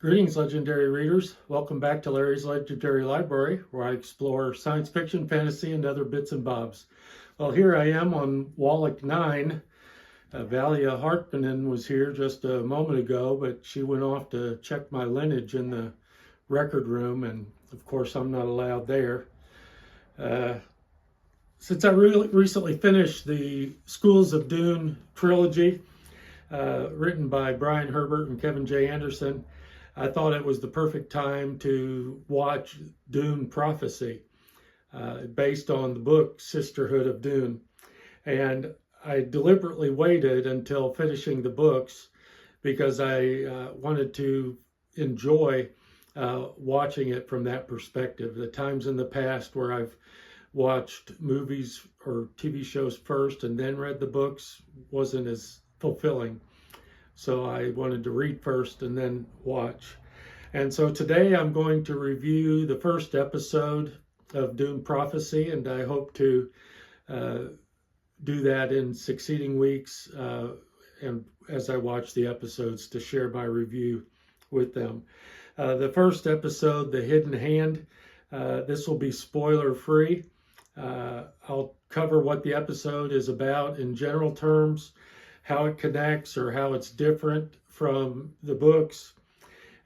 Greetings, legendary readers. Welcome back to Larry's Legendary Library, where I explore science fiction, fantasy, and other bits and bobs. Well, here I am on Wallach 9. Valya Harkonnen was here just a moment ago, but she went off to check my lineage in the record room, and of course I'm not allowed there. Since I recently finished the Schools of Dune trilogy, written by Brian Herbert and Kevin J. Anderson, I thought it was the perfect time to watch Dune Prophecy, based on the book Sisterhood of Dune. And I deliberately waited until finishing the books because I wanted to enjoy watching it from that perspective. The times in the past where I've watched movies or TV shows first and then read the books wasn't as fulfilling. So I wanted to read first and then watch. And so today I'm going to review the first episode of Dune Prophecy, and I hope to do that in succeeding weeks and as I watch the episodes to share my review with them. The first episode, The Hidden Hand, this will be spoiler free. I'll cover what the episode is about in general terms, how it connects or how it's different from the books,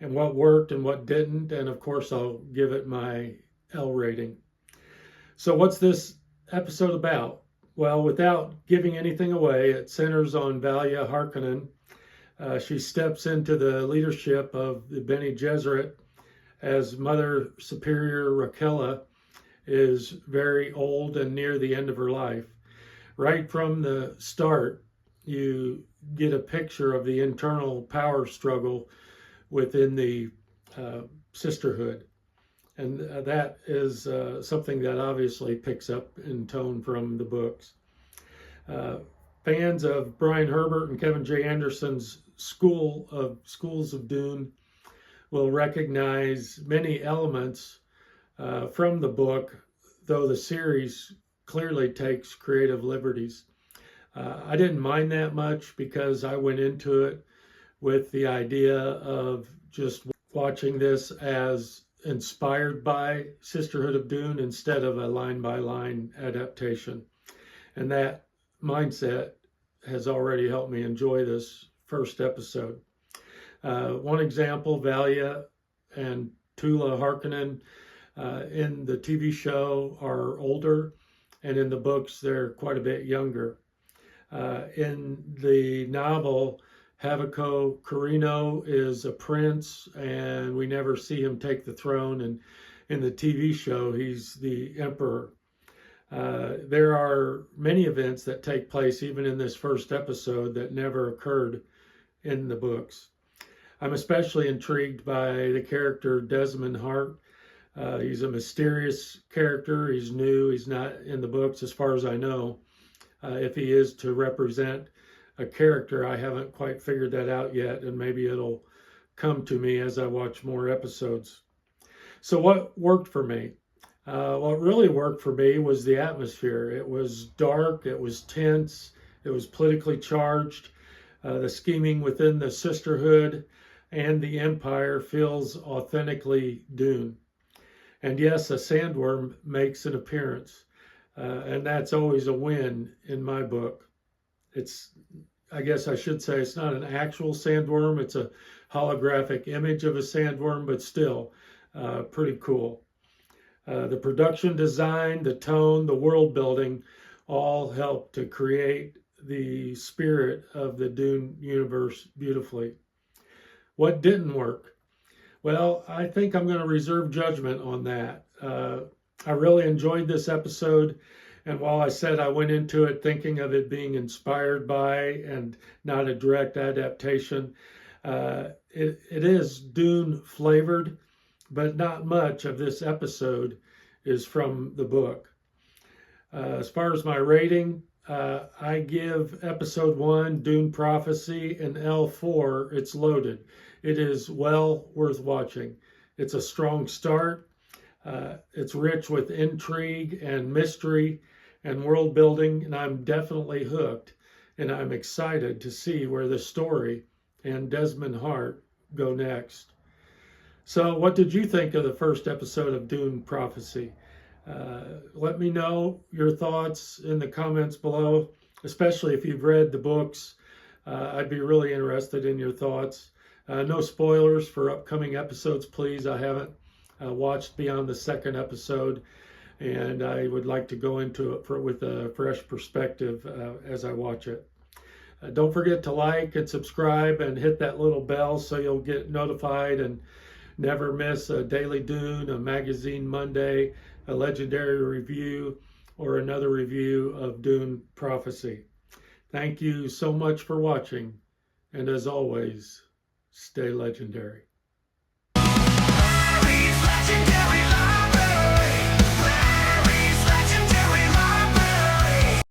and what worked and what didn't. And of course, I'll give it my L rating. So what's this episode about? Well, without giving anything away, it centers on Valya Harkonnen. She steps into the leadership of the Bene Gesserit as Mother Superior Raquella is very old and near the end of her life. Right from the start, you get a picture of the internal power struggle within the Sisterhood. And that is something that obviously picks up in tone from the books. Fans of Brian Herbert and Kevin J. Anderson's Schools of Dune will recognize many elements from the book, though the series clearly takes creative liberties. I didn't mind that much because I went into it with the idea of just watching this as inspired by Sisterhood of Dune instead of a line-by-line adaptation. And that mindset has already helped me enjoy this first episode. One example, Valya and Tula Harkonnen in the TV show are older, and in the books they're quite a bit younger. In the novel, Haviko Carino is a prince, and we never see him take the throne. And in the TV show, he's the emperor. There are many events that take place even in this first episode that never occurred in the books. I'm especially intrigued by the character Desmond Hart. He's a mysterious character. He's new. He's not in the books as far as I know. If he is to represent a character, I haven't quite figured that out yet, and maybe it'll come to me as I watch more episodes. So what worked for me? What really worked for me was the atmosphere. It was dark, it was tense, it was politically charged. The scheming within the Sisterhood and the Empire feels authentically Dune. And yes, a sandworm makes an appearance. And that's always a win in my book. I guess I should say it's not an actual sandworm. It's a holographic image of a sandworm, but still pretty cool. The production design, the tone, the world building all help to create the spirit of the Dune universe beautifully. What didn't work? Well, I think I'm going to reserve judgment on that. I really enjoyed this episode, and while I said I went into it thinking of it being inspired by and not a direct adaptation, it is Dune flavored, but not much of this episode is from the book. As far as my rating, I give episode 1, Dune Prophecy, an L4. It's loaded. It is well worth watching. It's a strong start. It's rich with intrigue and mystery and world building, and I'm definitely hooked. And I'm excited to see where the story and Desmond Hart go next. So what did you think of the first episode of Dune Prophecy? Let me know your thoughts in the comments below, especially if you've read the books. I'd be really interested in your thoughts. No spoilers for upcoming episodes, please. I haven't watched beyond the second episode, and I would like to go into it with a fresh perspective as I watch it. Don't forget to like and subscribe and hit that little bell so you'll get notified and never miss a Daily Dune, a Magazine Monday, a Legendary Review, or another review of Dune Prophecy. Thank you so much for watching, and as always, stay legendary. Legendary.